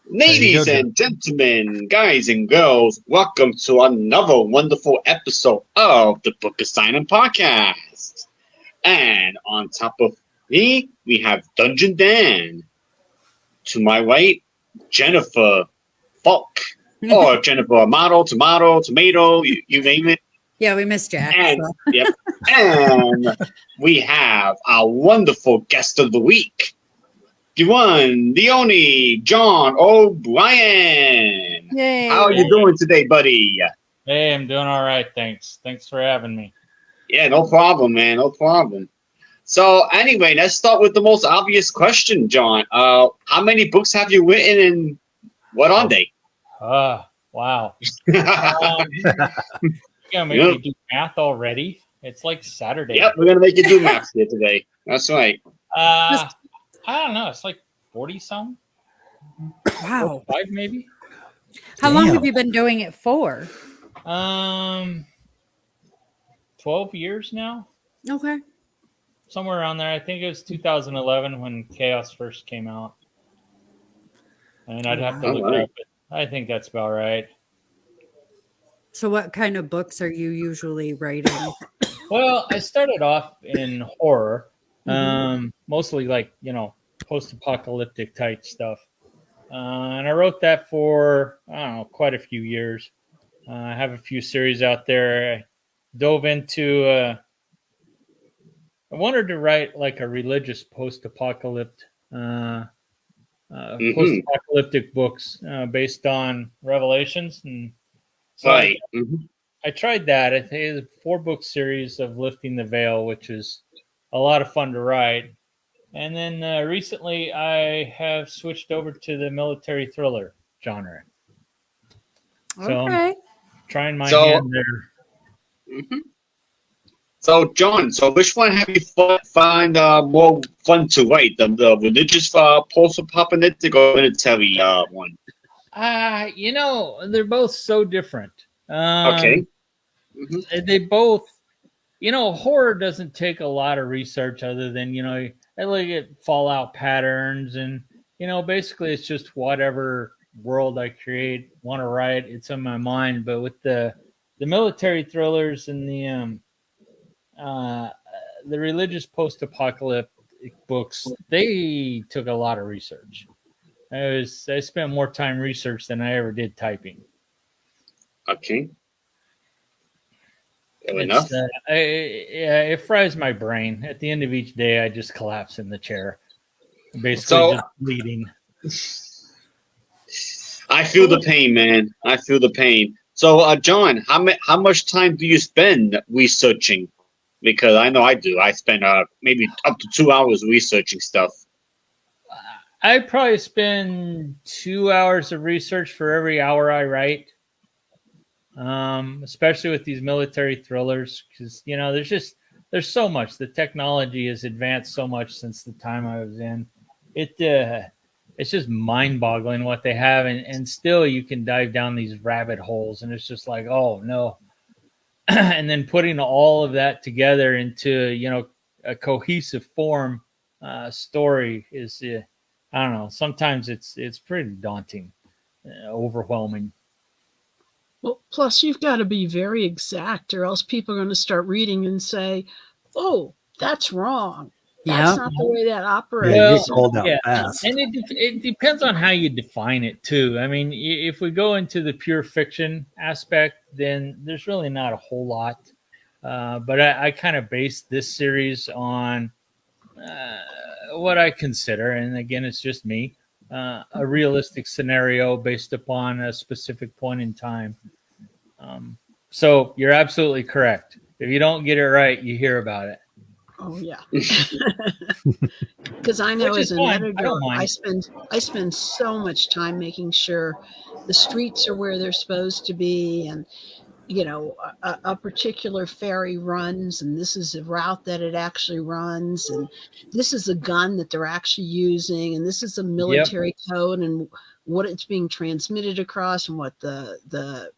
Ladies and gentlemen, guys and girls, welcome to another wonderful episode of the Book Asylum podcast. And on top of me, we have Dungeon Dan. To my right, Jennifer Falk. Or Jennifer Amato, Tomato, Tomato, you name it. Yeah, we missed Jack. And, So. yep. And we have our wonderful guest of the week. The one, the only, John O'Brien. Yay. How are you doing today, buddy? Hey, I'm doing all right, thanks. Thanks for having me. Yeah, no problem, man. No problem. So anyway, let's start with the most obvious question, John. How many books have you written and what are they? Wow. Yeah, maybe you do math already. It's like Saturday. Yep, we're going to make you do math here today. That's right. I don't know. It's like 40-some. Wow. 45 maybe. How long have you been doing it for? 12 years now. Okay. Somewhere around there. I think it was 2011 when Chaos first came out. And I'd have to look it up, but I think that's about right. So what kind of books are you usually writing? Well, I started off in horror. Mostly like, post-apocalyptic type stuff. And I wrote that for, I don't know, quite a few years. I have a few series out there. I dove into, I wanted to write like a religious post-apocalyptic books based on Revelations. And so I tried that. I think it's a 4-book series of Lifting the Veil, which is a lot of fun to write. And then recently I have switched over to the military thriller genre. So I'm trying my hand there. So, John, which one have you find more fun to write? The religious post-apocalyptic or military one? They're both so different. Okay. They both, horror doesn't take a lot of research other than, I look at fallout patterns and, basically it's just whatever world I want to write, it's in my mind. But with the military thrillers and the religious post-apocalyptic books, they took a lot of research. I spent more time research than I ever did typing. Okay. Enough. It fries my brain. At the end of each day, I just collapse in the chair, basically just bleeding. I feel the pain, man. I feel the pain. So, John, how much time do you spend researching? Because I know I do. I spend maybe up to 2 hours researching stuff. I probably spend 2 hours of research for every hour I write. Especially with these military thrillers, because there's so much. The technology has advanced so much since the time I was in. It's just mind-boggling what they have, and still you can dive down these rabbit holes, and it's just like, oh no. And then putting all of that together into a cohesive form story is I don't know. Sometimes it's pretty daunting, overwhelming. Well, plus you've got to be very exact, or else people are going to start reading and say, "Oh, that's wrong. That's not the way that operates." And it depends on how you define it too. I mean, if we go into the pure fiction aspect, then there's really not a whole lot. But I kind of based this series on what I consider, and again, it's just me. A realistic scenario based upon a specific point in time. So you're absolutely correct. If you don't get it right, you hear about it. Oh yeah, because I know as an editor, I spend so much time making sure the streets are where they're supposed to be, and a particular ferry runs, and this is a route that it actually runs, and this is a gun that they're actually using, and this is a military code, and what it's being transmitted across, and what the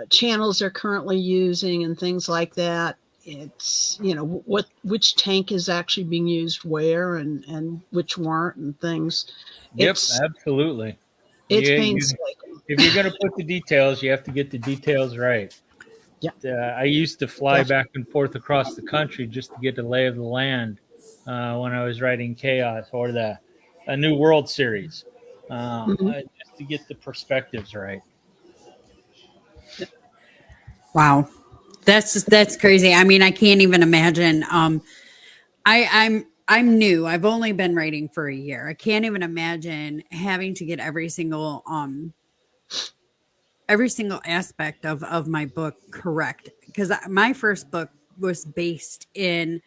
channels are currently using, and things like that. it's, which tank is actually being used where and which weren't and things. Yep, absolutely. It's painstaking. If you're going to put the details, you have to get the details right. Yeah. I used to fly back and forth across the country just to get the lay of the land when I was writing Chaos or a New World series, just to get the perspectives right. Wow. That's crazy. I mean, I can't even imagine. I'm new. I've only been writing for a year. I can't even imagine having to get every single aspect of my book correct, because my first book was based in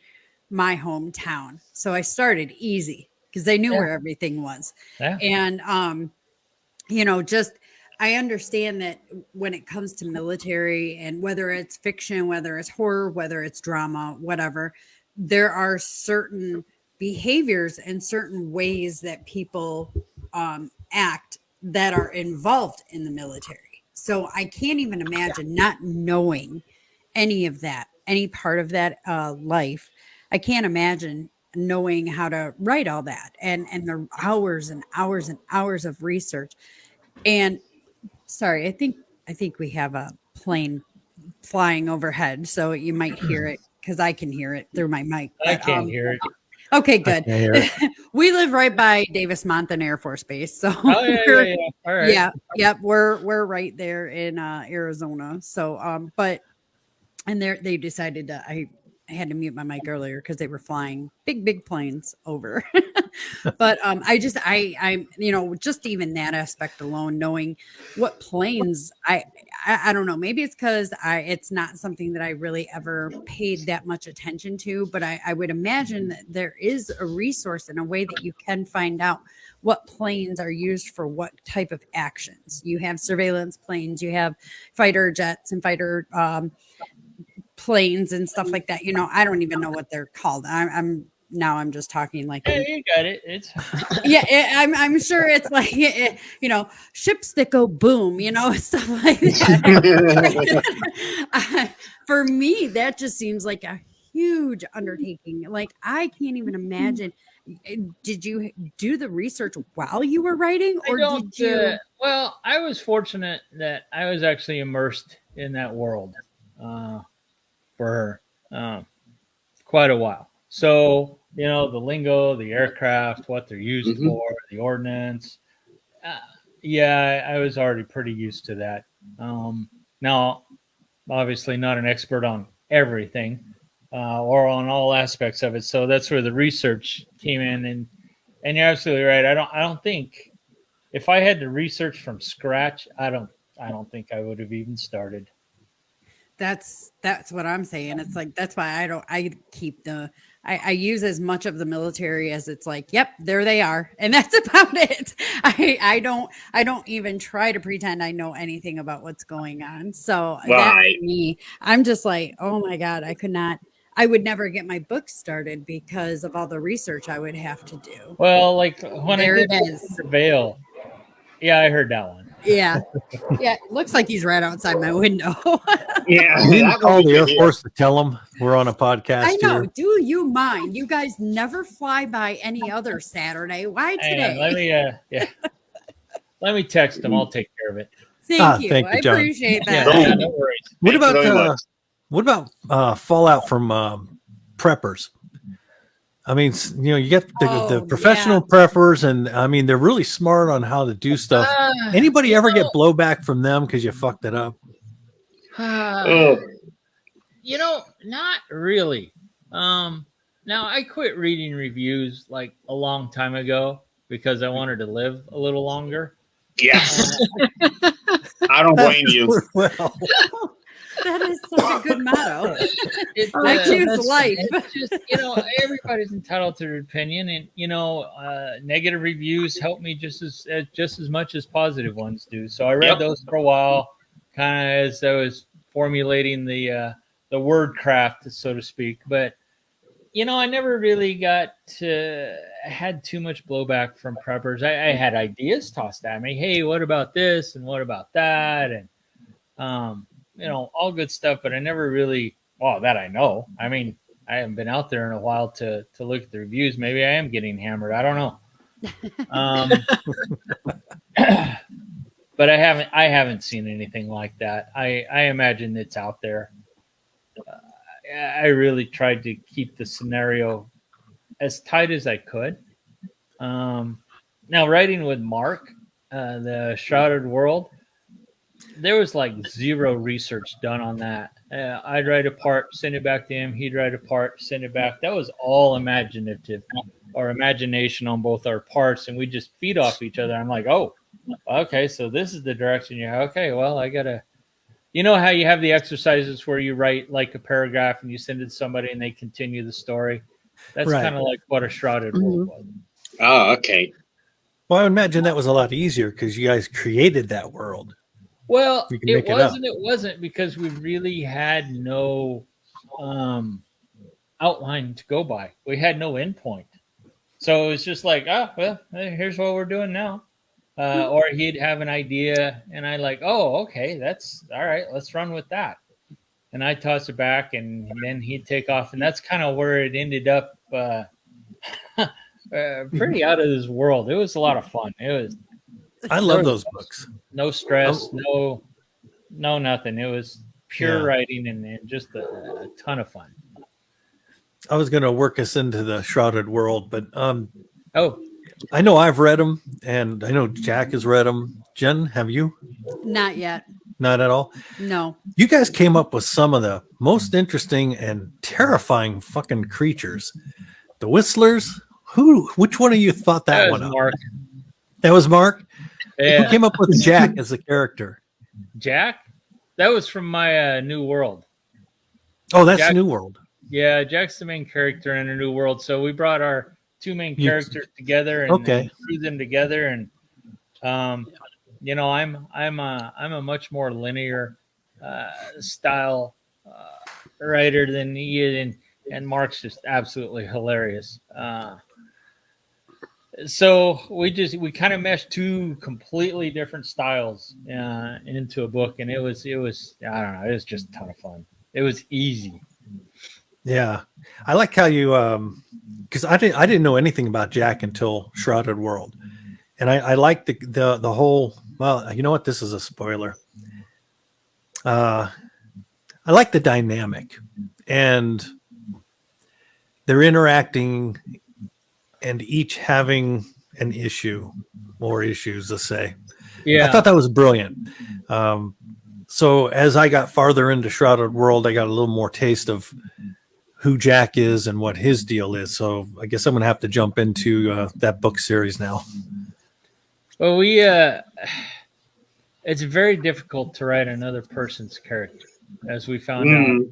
my hometown. So I started easy because I knew where everything was. Yeah. And just I understand that when it comes to military, and whether it's fiction, whether it's horror, whether it's drama, whatever, there are certain behaviors and certain ways that people act that are involved in the military. So I can't even imagine not knowing any of that, any part of that life. I can't imagine knowing how to write all that, and the hours and hours and hours of research. And sorry, I think we have a plane flying overhead, so you might hear it because I can hear it through my mic. I can't hear it. Okay, good. We live right by Davis Monthan Air Force Base, so Oh yeah. All right. yep, we're right there in Arizona. So, but and they decided to. I had to mute my mic earlier because they were flying big planes over. But I'm just even that aspect alone, knowing what planes I don't know, maybe it's because it's not something that I really ever paid that much attention to, but I would imagine that there is a resource and a way that you can find out what planes are used for what type of actions. You have surveillance planes, you have fighter jets and fighter planes and stuff like that. I don't even know what they're called. I'm just talking like Hey, you got it. It's I'm sure it's like ships that go boom, stuff like that. For me, that just seems like a huge undertaking. Like, I can't even imagine. Did you do the research while you were writing, or did you? Well, I was fortunate that I was actually immersed in that world for quite a while. So, the lingo, the aircraft, what they're used for, the ordnance. I was already pretty used to that. Now, obviously not an expert on everything or on all aspects of it. So that's where the research came in. And you're absolutely right. I don't think if I had to research from scratch, I don't think I would have even started. That's what I'm saying. It's like, that's why I keep I use as much of the military as it's like, yep, there they are. And that's about it. I don't even try to pretend I know anything about what's going on. So that for me, I'm just like, oh my God, I would never get my book started because of all the research I would have to do. Well, like when there I did it is. The Veil. Yeah, I heard that one. Yeah. Yeah, it looks like he's right outside my window. Yeah, you didn't call the Air Force to tell them we're on a podcast. I know. Here. Do you mind? You guys never fly by any other Saturday. Why today? Let me text them. I'll take care of it. Thank you. I appreciate that. Yeah, no worries. What about fallout from preppers? I mean, you get the professional preppers, and I mean, they're really smart on how to do stuff. Anybody ever get blowback from them because you fucked it up? Not really. Now, I quit reading reviews like a long time ago because I wanted to live a little longer. Yes. I don't blame you. Well. That is such a good motto. I choose life. It's just, everybody's entitled to their opinion, and negative reviews help me just as much as positive ones do. So I read those for a while, kind of as I was formulating the word craft, so to speak. But I never really had too much blowback from preppers. I had ideas tossed at me. Hey, what about this and what about that, and all good stuff, but I never really Well, that I know. I mean, I haven't been out there in a while to look at the reviews. Maybe I am getting hammered. I don't know. But I haven't seen anything like that. I imagine it's out there. I really tried to keep the scenario as tight as I could. Now, writing with Mark, the Shrouded World, there was like zero research done on that. I'd write a part, send it back to him. He'd write a part, send it back. That was all imaginative or imagination on both our parts, and we just feed off each other. I'm like, oh, okay, so this is the direction you're. Okay, well, I gotta. You know how you have the exercises where you write like a paragraph and you send it to somebody and they continue the story. That's Right. kind of like what a Shrouded World was. Oh, okay. Well, I imagine that was a lot easier because you guys created that world. Well, You can it make it was up. and it wasn't because we really had no outline to go by. We had no endpoint. So it was just like, oh, well, here's what we're doing now. Or he'd have an idea, and I like, oh, okay, that's all right. Let's run with that. And I toss it back, and then he'd take off, and that's kind of where it ended up. Pretty out of this world. It was a lot of fun. It was. I love those books. No stress, no nothing. It was pure writing and just a ton of fun. I was going to work us into the Shrouded World, but Oh, I know I've read them, and I know Jack has read them. Jen, have you? Not yet. Not at all. No. You guys came up with some of the most interesting and terrifying fucking creatures. The Whistlers. Which one of you thought that one up? Mark. That was Mark. Yeah. Who came up with Jack as the character? Jack? That was from my New World. Oh, that's Jack, New World. Yeah, Jack's the main character in a New World. So we brought our two main characters together and threw them together. And you know, I'm a much more linear style writer than he is, and Mark's just absolutely hilarious. So we kind of meshed two completely different styles into a book, and it was I don't know, it was just a ton of fun. It was easy. Yeah, I like how you because I didn't know anything about Jack until Shrouded World, and I like the whole. Well, you know what? This is a spoiler. I like the dynamic, and they're interacting, and each having an issue or issues to say. Yeah, I thought that was brilliant. So as I got farther into Shrouded World, I got a little more taste of who Jack is and what his deal is. So I guess I'm going to have to jump into that book series now. Well, it's very difficult to write another person's character, as we found out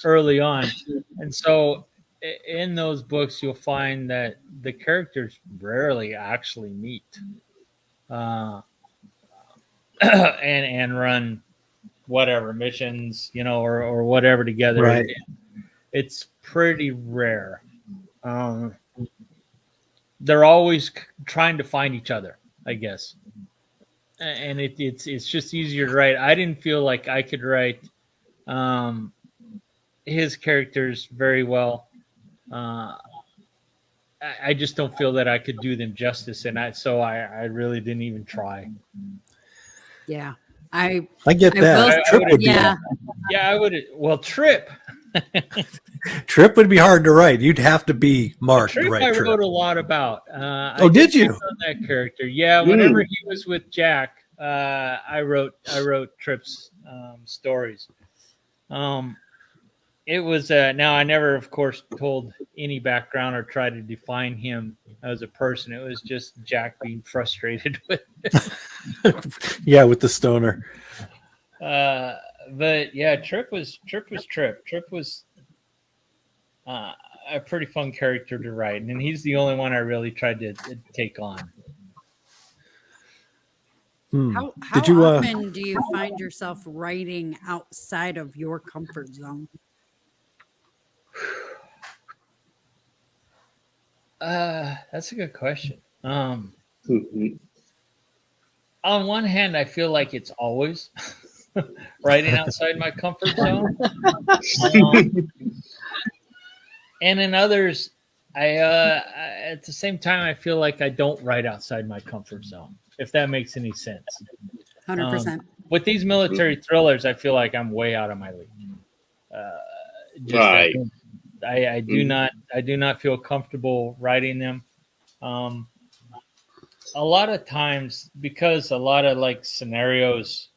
early on. And so in those books, you'll find that the characters rarely actually meet and run whatever missions, you know, or whatever together. Right. It's pretty rare. They're always trying to find each other, I guess. And it's just easier to write. I didn't feel like I could write his characters very well. I just don't feel that I could do them justice, and I really didn't even try. Yeah, I get that. Trip would be I would. Well, Trip. Trip would be hard to write. You'd have to be Mark to write I Trip. wrote a lot about. Did you? On that character, yeah. Whenever he was with Jack, I wrote Trip's stories. It was now I never, of course, told any background or tried to define him as a person. It was just Jack being frustrated with with the stoner. But yeah, Trip was Trip. Trip was a pretty fun character to write, and he's the only one I really tried to take on. How often do you find yourself writing outside of your comfort zone? That's a good question. On one hand, I feel like it's always writing outside my comfort zone. And in others, I at the same time, I feel like I don't write outside my comfort zone, if that makes any sense. 100%. With these military thrillers, I feel like I'm way out of my league. Right. I do not feel comfortable writing them. A lot of times, because a lot of like scenarios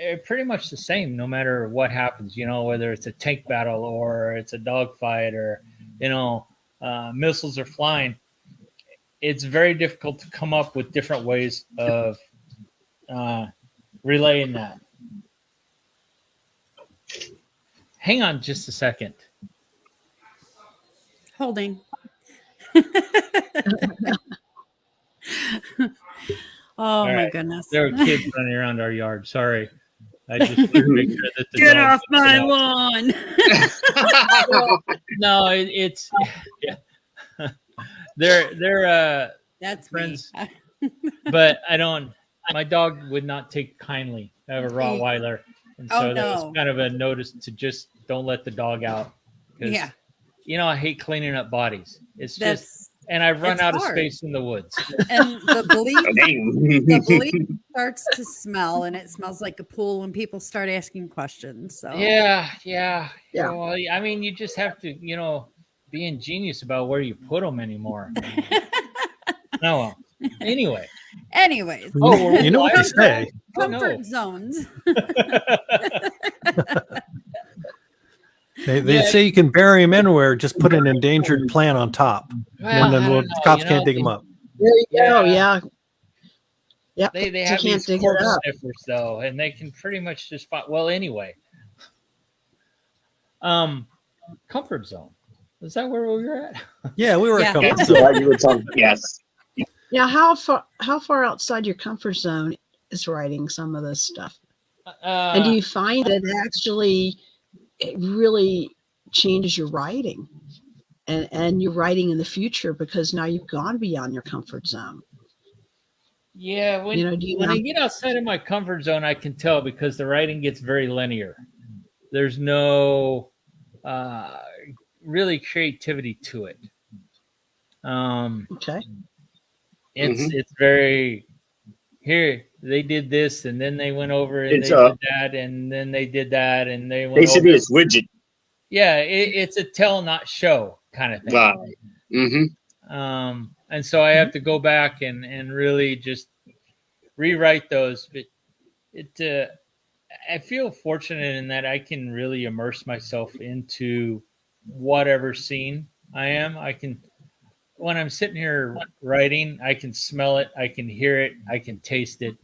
are pretty much the same no matter what happens, whether it's a tank battle or it's a dogfight or missiles are flying. It's very difficult to come up with different ways of relaying that. Hang on just a second. Holding. Oh my goodness. There were kids running around our yard. Sorry. I just wanted to make sure that the Get dog off my lawn. No, it's yeah. They're That's friends. me. But my dog would not take kindly. I have a Rottweiler. And so that was kind of a notice to just don't let the dog out. Yeah. I hate cleaning up bodies. And I run out of space in the woods. And the bleach starts to smell, and it smells like a pool, and people start asking questions. So yeah. Well, I mean, you just have to, be ingenious about where you put them anymore. Oh, well. Anyways. You know what they say. Comfort zones. They say you can bury them anywhere. Just put an endangered plant on top, and then the cops can't dig them up. There you go. Yeah. Yep. They have these corpse sniffers though, and they can pretty much just find. Well, anyway. Comfort zone. Is that where we were at? Yeah, we were at comfort That's zone. what you were talking. Yes. Yeah. How far outside your comfort zone is writing some of this stuff? And do you find that it really changes your writing and your writing in the future because now you've gone beyond your comfort zone? Yeah, when I get outside of my comfort zone, I can tell because the writing gets very linear. There's no really creativity to it. Okay. It's very here. They did this, and then they went over and they did that, and then they did that, and they went basically over. it's rigid. Yeah, it's a tell not show kind of thing. Right. And so I have to go back and really just rewrite those. But I feel fortunate in that I can really immerse myself into whatever scene I am. When I'm sitting here writing, I can smell it, I can hear it, I can taste it.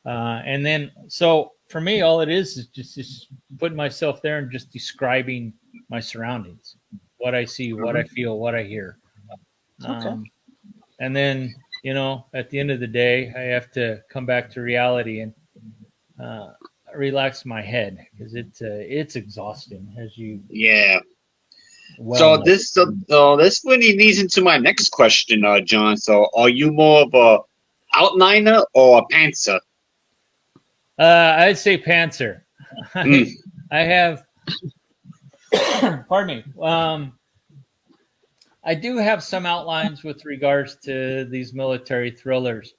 And then, so for me, all it is just putting myself there and just describing my surroundings, what I see, what I feel, what I hear. And then, at the end of the day, I have to come back to reality and relax my head because it's exhausting as you. Yeah. So this really leads into my next question, John. So are you more of a outliner or a pantser? I'd say pantser. I have, pardon me. I do have some outlines with regards to these military thrillers,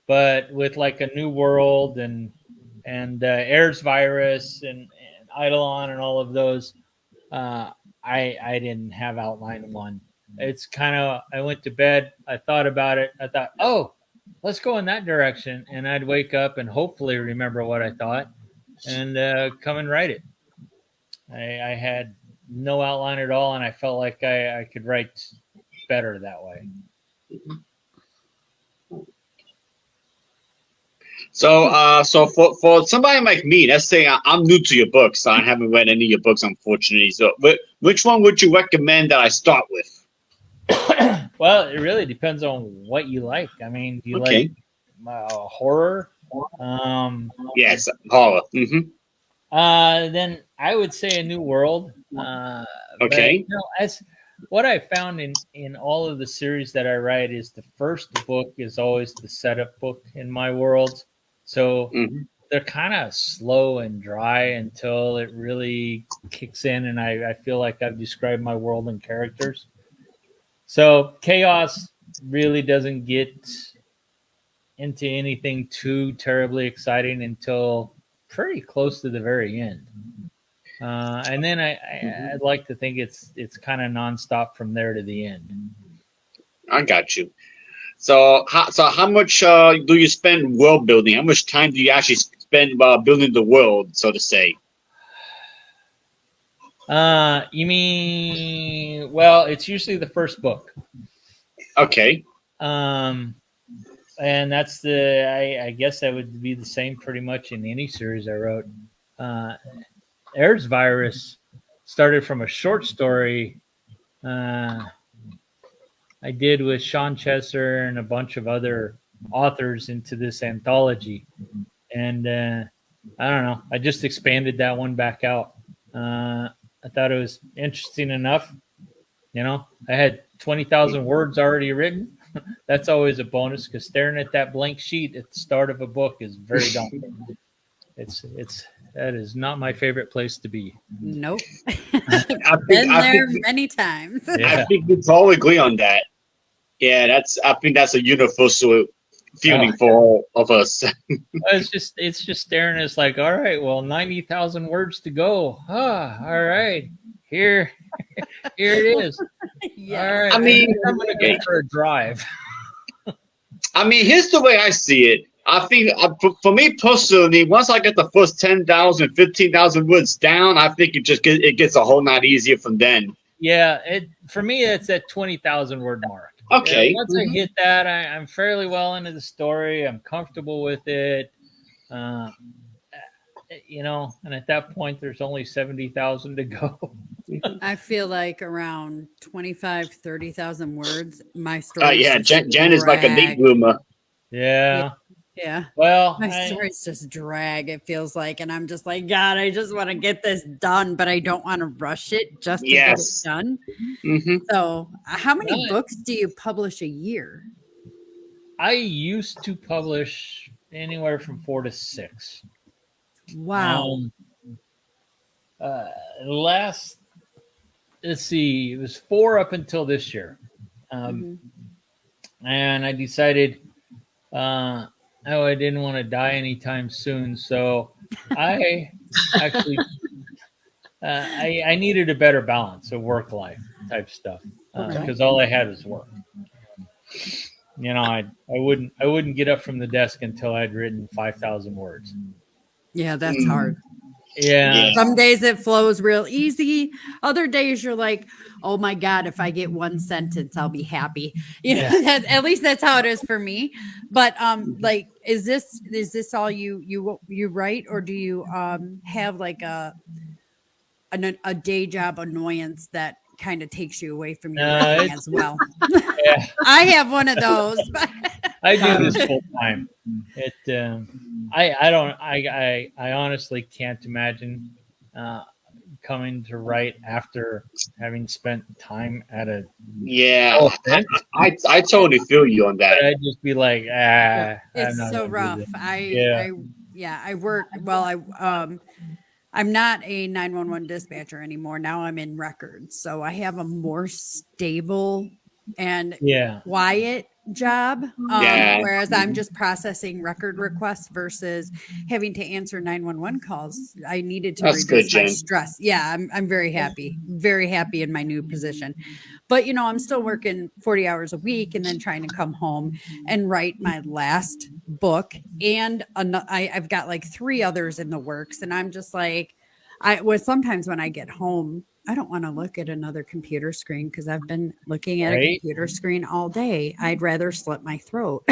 but with like a New World and Airs Virus and Eidolon and all of those, I didn't have outline one. It's kind of, I went to bed, I thought about it, I thought, oh, let's go in that direction, and I'd wake up and hopefully remember what I thought and come and write it. I had no outline at all, and I felt like I could write better that way. So for somebody like me, let's say I'm new to your books. I haven't read any of your books, unfortunately. So which one would you recommend that I start with? Well, it really depends on what you like. I mean, do you like horror? Yes, horror. Then I would say A New World. Okay. But, as what I found in all of the series that I write is the first book is always the setup book in my world. So they're kind of slow and dry until it really kicks in, and I feel like I've described my world and characters. So chaos really doesn't get into anything too terribly exciting until pretty close to the very end. And then I'd like to think it's kind of nonstop from there to the end. I got you. So how much do you spend world building? How much time do you actually spend building the world, so to say? You mean, well, it's usually the first book. Okay. And that's I guess that would be the same pretty much in any series I wrote. Airs Virus started from a short story I did with Sean Chesser and a bunch of other authors into this anthology. And I don't know, I just expanded that one back out. I thought it was interesting enough. You know, I had 20,000 words already written. That's always a bonus because staring at that blank sheet at the start of a book is very daunting. That is not my favorite place to be. Nope. I've Been there many times. Yeah. I think we totally agree on that. Yeah, I think that's a universal feeling for all of us. It's just staring at us like, all right, well, 90,000 words to go. All right, here it is. Yeah. All right, I mean, I'm gonna go for a drive. I mean, here's the way I see it. I think for me personally, once I get the first 10,000, 15,000 words down, I think it gets a whole lot easier from then. Yeah, for me, it's at 20,000 word mark. Okay. Yeah, once I hit that, I'm fairly well into the story. I'm comfortable with it. You know, and at that point, there's only 70,000 to go. I feel like around 25, 30,000 words, my story. Yeah, Jen is like a late bloomer. Yeah. Yeah. Well, my stories just drag, it feels like, and I'm just like, God, I just want to get this done, but I don't want to rush it just to get it done. Mm-hmm. So how many books do you publish a year? I used to publish anywhere from 4 to 6. Wow. Let's see, it was 4 up until this year. And I decided I didn't want to die anytime soon, so I actually I needed a better balance of work life type stuff because all I had was work. You know, I wouldn't get up from the desk until I'd written 5,000 words. Yeah, that's hard. Yeah. Some days it flows real easy. Other days you're like, oh my God, if I get one sentence, I'll be happy. You know, at least that's how it is for me. But like, is this all you write, or do you have like a day job annoyance that kind of takes you away from your writing as well? Yeah. I have one of those. I do this full time. I honestly can't imagine coming to write after having spent time at a I totally feel you on that. I'd just be like, it's so rough. I work I'm not a 911 dispatcher anymore. Now I'm in records, so I have a more stable and quiet job. Whereas I'm just processing record requests versus having to answer 911 calls. I needed to reduce my stress. Yeah, I'm very happy in my new position. But you know, I'm still working 40 hours a week and then trying to come home and write my last book. And I've got like 3 others in the works, and I'm just like, sometimes when I get home, I don't want to look at another computer screen because I've been looking at a computer screen all day. I'd rather slit my throat.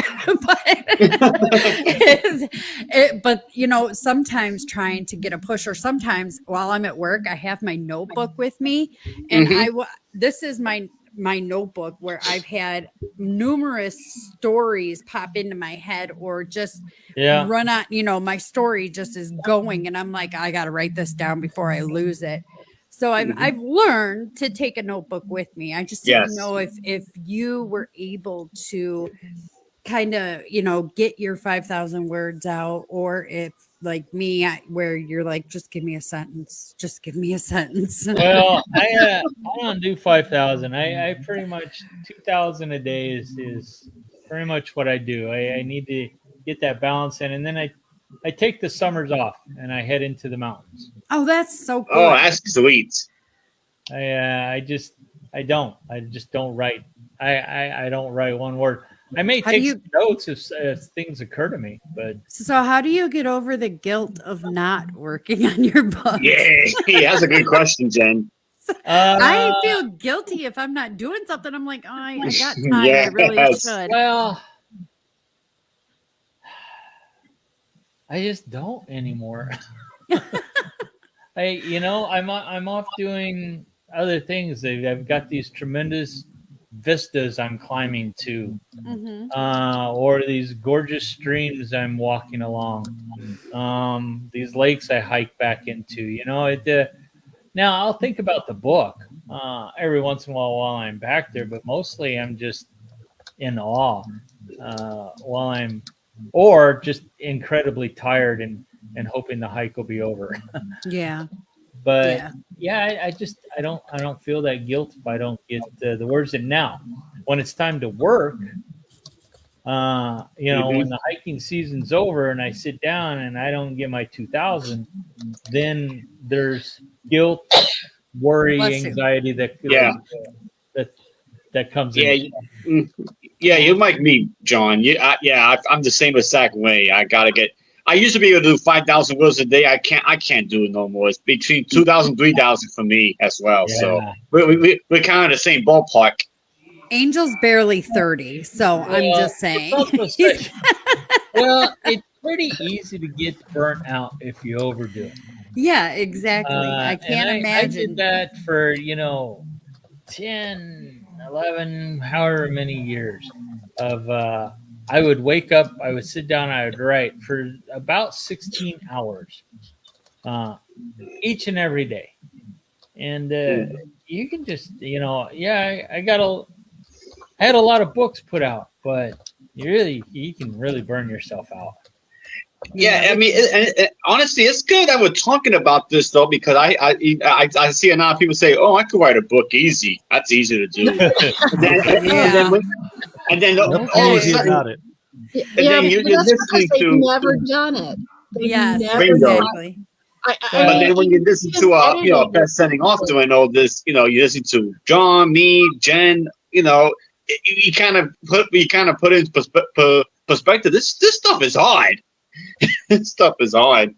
But you know, sometimes trying to get a push, or sometimes while I'm at work, I have my notebook with me, and this is my notebook where I've had numerous stories pop into my head or just run on, you know, my story just is going, and I'm like, I got to write this down before I lose it. So I've learned to take a notebook with me. I just didn't know if you were able to kind of, you know, get your 5,000 words out, or if like me, where you're like, just give me a sentence, just give me a sentence. Well, I don't do 5,000. I pretty much 2,000 a day is pretty much what I do. I need to get that balance in, and then I take the summers off and I head into the mountains. Oh, that's so cool. Oh, that's sweet. I just don't write. I don't write one word. I may take some notes if things occur to me, but so how do you get over the guilt of not working on your book? Yeah, that's a good question, Jen. I feel guilty if I'm not doing something. I'm like, oh, I got time. I really should. Well, I just don't anymore. I'm off doing other things. I've got these tremendous vistas I'm climbing to, or these gorgeous streams I'm walking along, these lakes I hike back into. Now I'll think about the book every once in a while I'm back there, but mostly I'm just in awe or just incredibly tired and hoping the hike will be over. Yeah. But I don't feel that guilt if I don't get the words in. Now, when it's time to work, when the hiking season's over and I sit down and I don't get my 2,000, then there's guilt, worry, anxiety that comes in. Yeah, you're like me, John. I'm the same exact way. I used to be able to do 5,000 words a day. I can't do it no more. It's between 2,000, 3,000 for me as well. Yeah. So we're kind of the same ballpark. Angel's barely 30, so I'm just saying. Well, it's pretty easy to get burnt out if you overdo it. Yeah, exactly. I can't imagine. I did that for 10, 11, however many years of. I would wake up, I would sit down, I would write for about 16 hours each and every day. And you can just, I had a lot of books put out, but you can really burn yourself out. Yeah, I mean, honestly, it's good that we're talking about this though, because I see a lot of people say, "Oh, I could write a book easy. That's easy to do." And then all of a sudden, you're listening to. They've never done it. Yes, exactly. But then when you listen to a best-selling author and all this, you listen to John, me, Jen, you kind of put in perspective. This stuff is hard. This stuff is hard.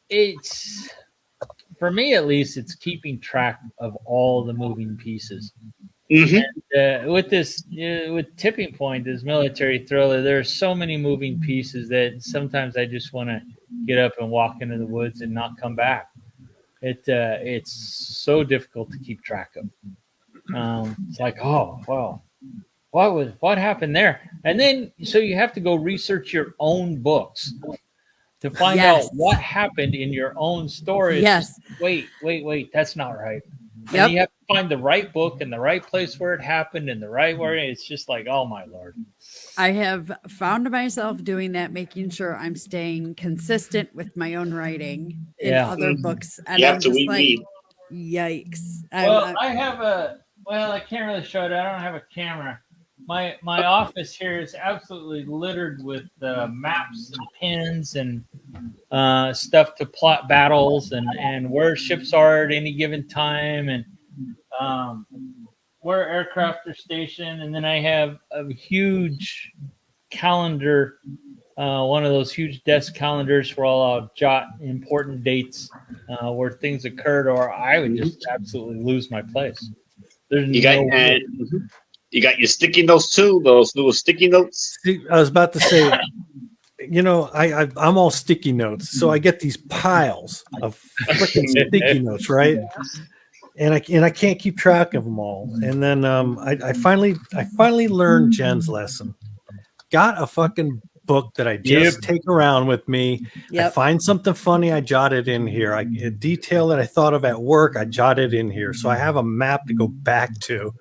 It's, for me at least, it's keeping track of all the moving pieces. And, with Tipping Point, this military thriller, there are so many moving pieces that sometimes I just want to get up and walk into the woods and not come back. It's so difficult to keep track of. It's like, oh, well, what happened there? And then, so you have to go research your own books to find out what happened in your own story. Yes. Wait, that's not right. And you have to find the right book in the right place where it happened in the right way. It's just like, oh my Lord. I have found myself doing that, making sure I'm staying consistent with my own writing in other books. And I'm just like, yikes. Well, I can't really show it. I don't have a camera. My office here is absolutely littered with maps and pins and stuff to plot battles and where ships are at any given time and where aircraft are stationed. And then I have a huge calendar, one of those huge desk calendars where I'll jot important dates where things occurred, or I would just absolutely lose my place. You got your sticky notes too, those little sticky notes. See, I was about to say, I'm all sticky notes, so I get these piles of freaking sticky notes, right? And I can't keep track of them all. And then I finally learned Jen's lesson. Got a fucking book that I just take around with me. I find something funny, I jot it in here. A detail that I thought of at work, I jot it in here. So I have a map to go back to.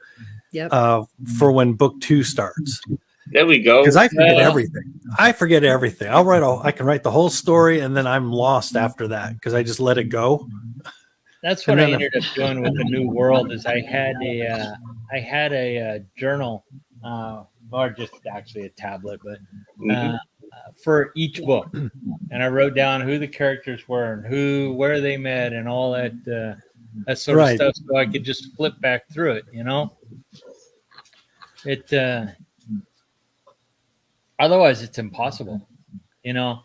For when book 2 starts. There we go. Because I forget everything. I forget everything. I can write the whole story, and then I'm lost after that because I just let it go. That's what I ended up doing with the New World. Is I had a journal, or just actually a tablet, but for each book, and I wrote down who the characters were and where they met and all that sort of stuff, so I could just flip back through it. Otherwise, it's impossible, And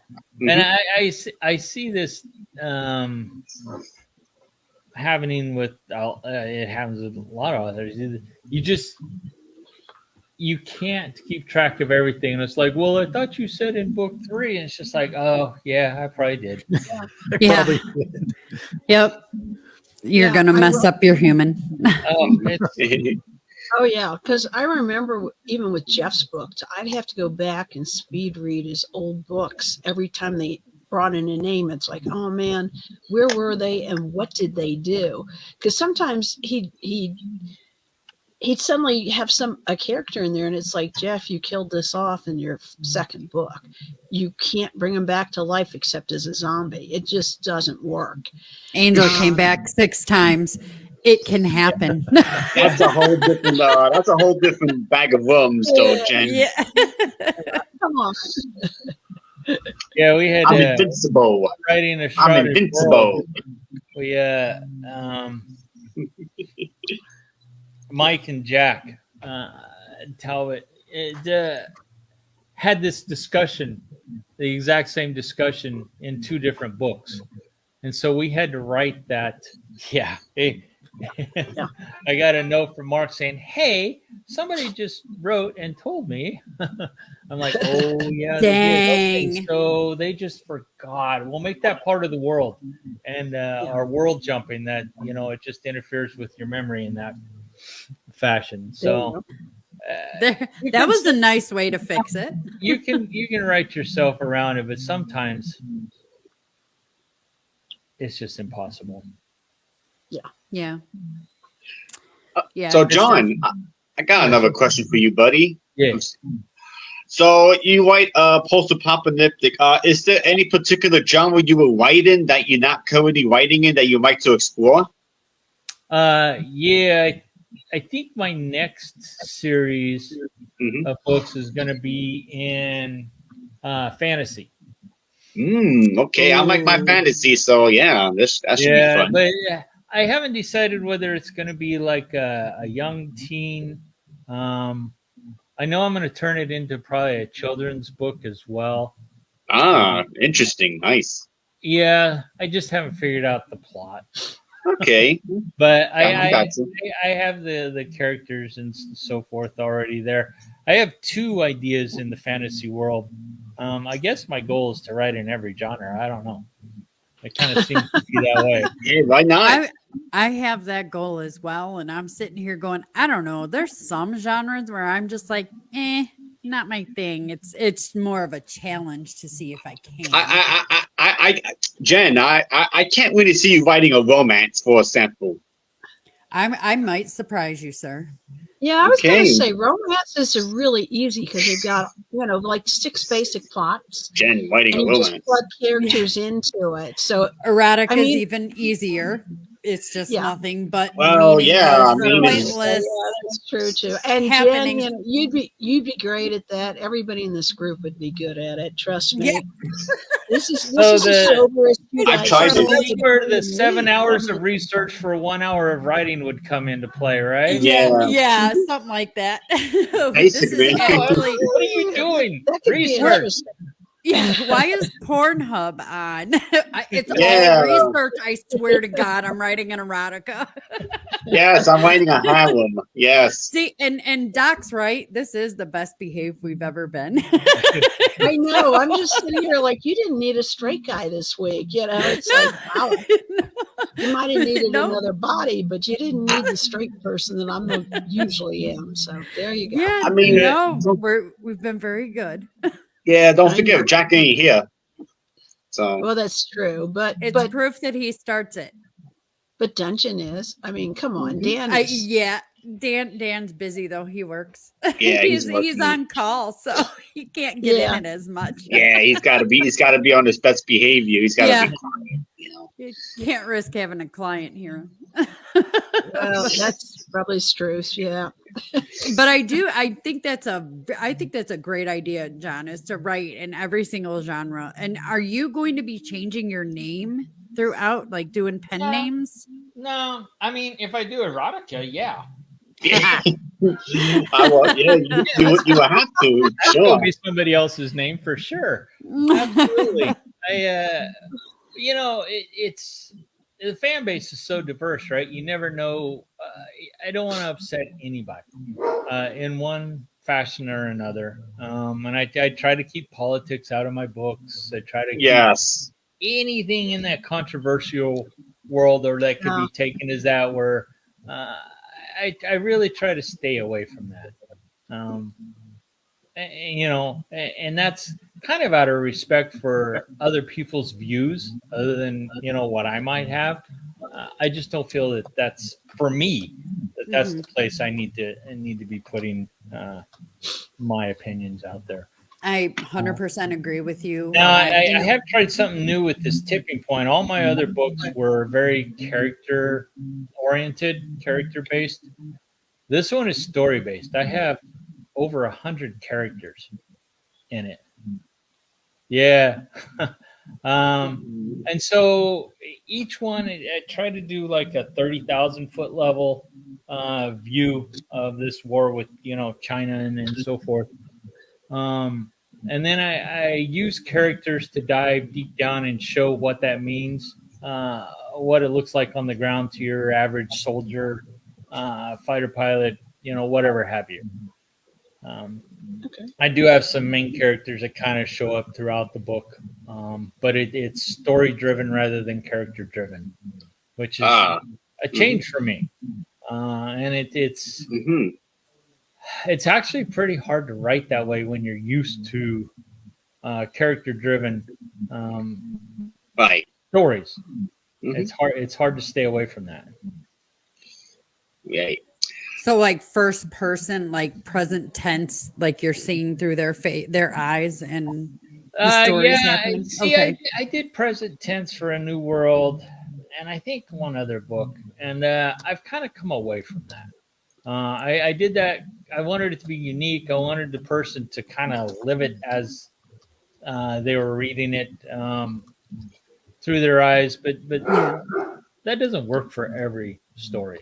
I see this happening with it happens with a lot of others. You can't keep track of everything, and it's like, well, I thought you said in book 3, and it's just like, oh yeah, I probably did. Yeah. Yep. You're gonna mess up your human. Oh yeah, because I remember even with Jeff's books, I'd have to go back and speed read his old books every time they brought in a name. It's like, oh man, where were they and what did they do? Because sometimes he'd suddenly have a character in there, and it's like, Jeff, you killed this off in your second book. You can't bring him back to life except as a zombie. It just doesn't work. Angel came back 6 times. It can happen. That's a whole different. That's a whole different bag of worms, though, Jen. Yeah. Come on. Yeah, we had. I'm invincible. Writing a I'm invincible. We Mike and Jack Talbot had this discussion, the exact same discussion in 2 different books, and so we had to write that. Yeah. I got a note from Mark saying, hey, somebody just wrote and told me. I'm like, oh yeah, dang. They did. Okay, so they just forgot. We'll make that part of the world, and our world jumping that it just interferes with your memory in that fashion. So that was a nice way to fix it. You can write yourself around it, but sometimes it's just impossible. Yeah. So, John, I got another question for you, buddy. Yeah. So, you write post-apocalyptic. Is there any particular genre you were writing that you're not currently writing in that you like to explore? Yeah. I think my next series of books is going to be in fantasy. Okay. I like my fantasy, so yeah, that should be fun. But I haven't decided whether it's going to be like a young teen. I know I'm going to turn it into probably a children's book as well. Interesting. Nice. Yeah, I just haven't figured out the plot. Okay. But I have the characters and so forth already there. I have 2 ideas in the fantasy world. I guess my goal is to write in every genre. I don't know. It kind of seems to be that way. Yeah, why not? I have that goal as well, and I'm sitting here going, I don't know. There's some genres where I'm just like, not my thing. It's more of a challenge to see if I can. Jen, I can't really see you writing a romance, for example. I might surprise you, sir. Yeah, I was going to say romances are really easy because they've got like 6 basic plots. Jen writing a romance. Just plug characters into it. So erotica is even easier. It's just nothing but pointless. Yeah, that's true too. And Jen, you'd be great at that. Everybody in this group would be good at it. Trust me. Yeah. This is the soberest. I've tried it. Where the 7 hours of research for 1 hour of writing would come into play, right? Yeah, something like that. Basically, what are you doing? Research. Yeah, why is Pornhub on? It's all research. I swear to God, I'm writing an erotica. Yes, I'm writing a harem. Yes. See, and Doc's right. This is the best behaved we've ever been. I know. I'm just sitting here like, you didn't need a straight guy this week. It's like, wow. You might have needed another body, but you didn't need the straight person that I usually am. So there you go. Yeah, I mean, we've been very good. Yeah, don't forget, Jack ain't here. So well, that's true, but proof that he starts it. But Dungeon is. I mean, come on, Dan. Dan's busy though. He works. Yeah, he's on call, so he can't get in it as much. Yeah, he's got to be on his best behavior. He's got to be quiet, you know. You can't risk having a client here. Well, that's probably Struce, yeah. But I think that's a great idea, John, is to write in every single genre. And are you going to be changing your name throughout, like doing pen names? No, I mean, if I do erotica, yeah. Yeah, you have to. That's Sure. gonna be somebody else's name for sure. Absolutely. It's the fan base is so diverse, right? You never know. I don't want to upset anybody in one fashion or another. And I try to keep politics out of my books. I try to keep anything in that controversial world or that could be taken as that where I really try to stay away from that. And that's kind of out of respect for other people's views other than, what I might have. I just don't feel that that's for me, that's the place I need to be putting my opinions out there. I 100% agree with you. Now, I have tried something new with this tipping point. All my other books were very character-oriented, character-based. This one is story-based. I have over 100 characters in it. Yeah. And so each one, I try to do like a 30,000 foot level view of this war with, China and so forth. And then I use characters to dive deep down and show what that means, what it looks like on the ground to your average soldier, fighter pilot, whatever have you. I do have some main characters that kind of show up throughout the book, but it's story driven rather than character driven, which is a change for me. And it's actually pretty hard to write that way when you're used to character driven stories. It's hard to stay away from that. Right. So like first person, like present tense, like you're seeing through their eyes and the stories happening. See, I did present tense for A New World and I think one other book, and I've kind of come away from that. I did that. I wanted it to be unique. I wanted the person to kind of live it as they were reading it through their eyes, but that doesn't work for every story.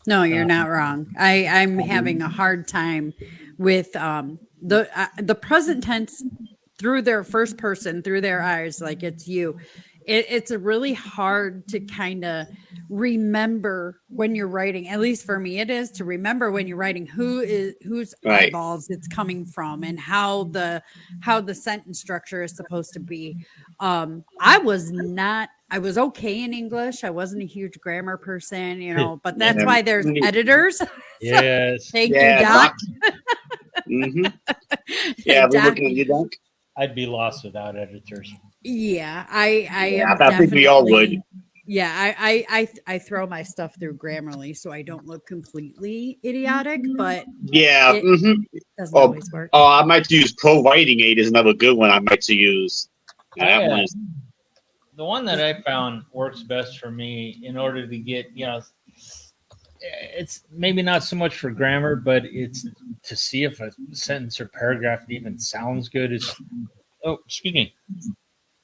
No, you're not wrong. I'm having a hard time with the present tense through their first person, through their eyes, like it's you. It's really hard to kind of remember when you're writing. At least for me, it is to remember when you're writing whose eyeballs it's coming from and how the sentence structure is supposed to be. I was okay in English. I wasn't a huge grammar person, but that's why there's editors. Yes. Thank you, Doc. Yeah, we're looking at you, Doc. I'd be lost without editors. Yeah, I think we all would. Yeah, I throw my stuff through Grammarly so I don't look completely idiotic, but it doesn't always work. Oh, I might use Pro Writing Aid is another good one I might to use. The one that I found works best for me in order to get, it's maybe not so much for grammar, but it's to see if a sentence or paragraph even sounds good.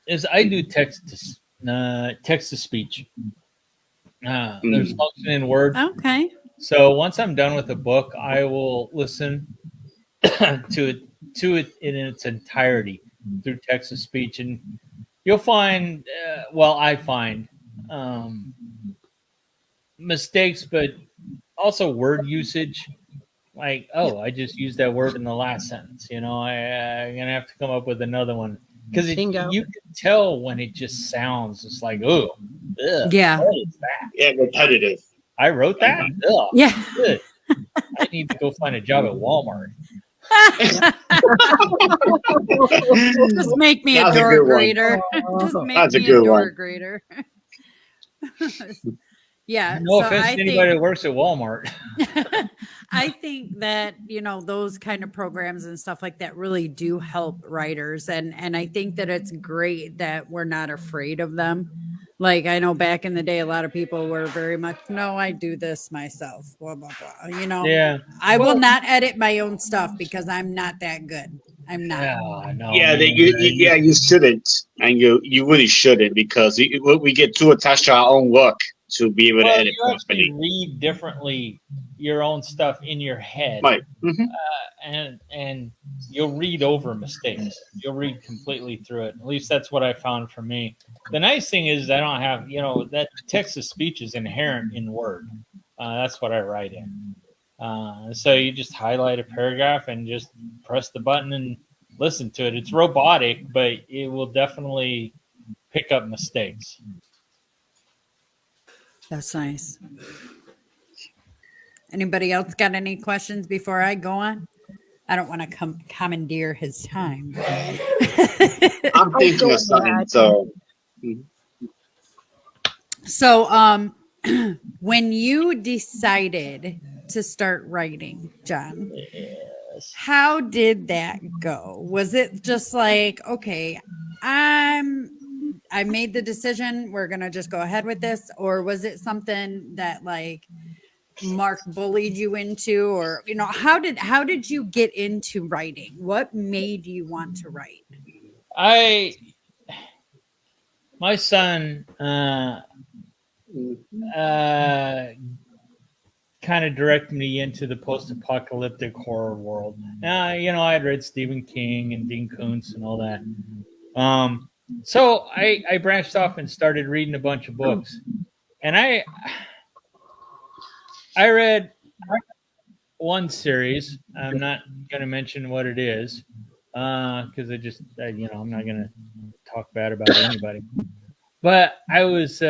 Is I do text to speech. There's function in Word. Okay. So once I'm done with the book, I will listen to it in its entirety through text to speech, and you'll find, I find mistakes, but also word usage. Like, I just used that word in the last sentence. I'm gonna have to come up with another one because you can tell when it just sounds. It's like, yeah, what is that? Yeah, repetitive. I wrote that. Ugh, yeah, good. I need to go find a job at Walmart. Just make me a door grader. Just make me a door grader. Yeah. No so offense I to anybody think, that works at Walmart. I think that, those kind of programs and stuff like that really do help writers. And I think that it's great that we're not afraid of them. Like, I know back in the day, a lot of people were very much, no, I do this myself, blah, blah, blah. Yeah. I will Well, not edit my own stuff because I'm not that good. I'm not. yeah, no, Yeah, me yeah, you shouldn't, and you really shouldn't, because we get too attached to our own work to be able to well, edit you actually properly. read differently your own stuff in your head, Right. Mm-hmm. and you'll read over mistakes. You'll read completely through it. At least that's what I found for me. The nice thing is I don't have, that text to speech is inherent in Word. That's what I write in. So you just highlight a paragraph and just press the button and listen to it. It's robotic, but it will definitely pick up mistakes. That's nice. Anybody else got any questions before I go on? I don't want to commandeer his time. I'm thinking of something. So, when you decided to start writing, John, Yes. how did that go? Was it just like, okay, I made the decision, we're gonna just go ahead with this, or was it something that like Mark bullied you into, or how did you get into writing? What made you want to write? My son kind of directed me into the post-apocalyptic horror world. I had read Stephen King and Dean Koontz and all that. So I branched off and started reading a bunch of books, and I read one series. I'm not going to mention what it is because I'm not going to talk bad about anybody. But I was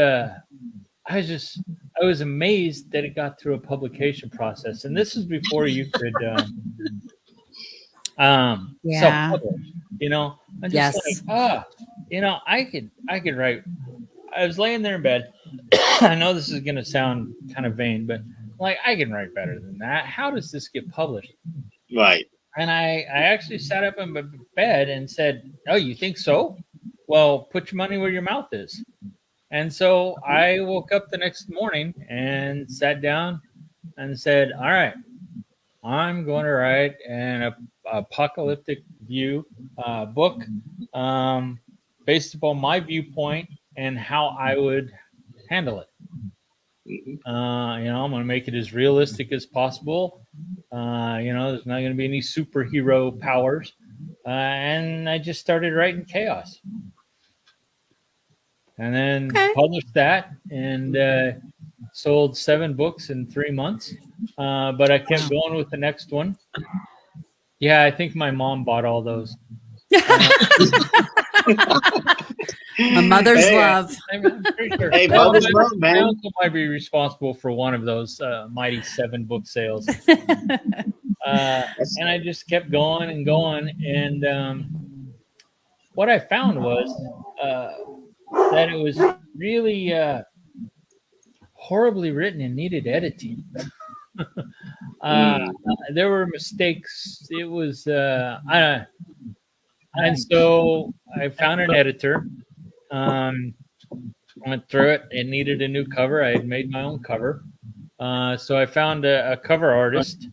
amazed that it got through a publication process, and this is before you could self-publish. I'm just I could write. I was laying there in bed. I know this is going to sound kind of vain, but like, I can write better than that. How does this get published? right. And I actually sat up in bed and said, "Oh, you think so? Well, put your money where your mouth is." And so I woke up the next morning and sat down and said, "All right, I'm going to write an apocalyptic view book based upon my viewpoint and how I would handle it. I'm going to make it as realistic as possible. There's not going to be any superhero powers." And I just started writing chaos. And then published that and sold 7 books in 3 months. But I kept going with the next one. Yeah, I think my mom bought all those. A mother's love. I'm pretty sure. Hey, mother's love, man. My uncle might be responsible for one of those mighty 7 book sales. And I just kept going and going. And what I found was that it was really horribly written and needed editing. There were mistakes. It was, and so I found an editor. Went through it. It needed a new cover. I had made my own cover. So I found a cover artist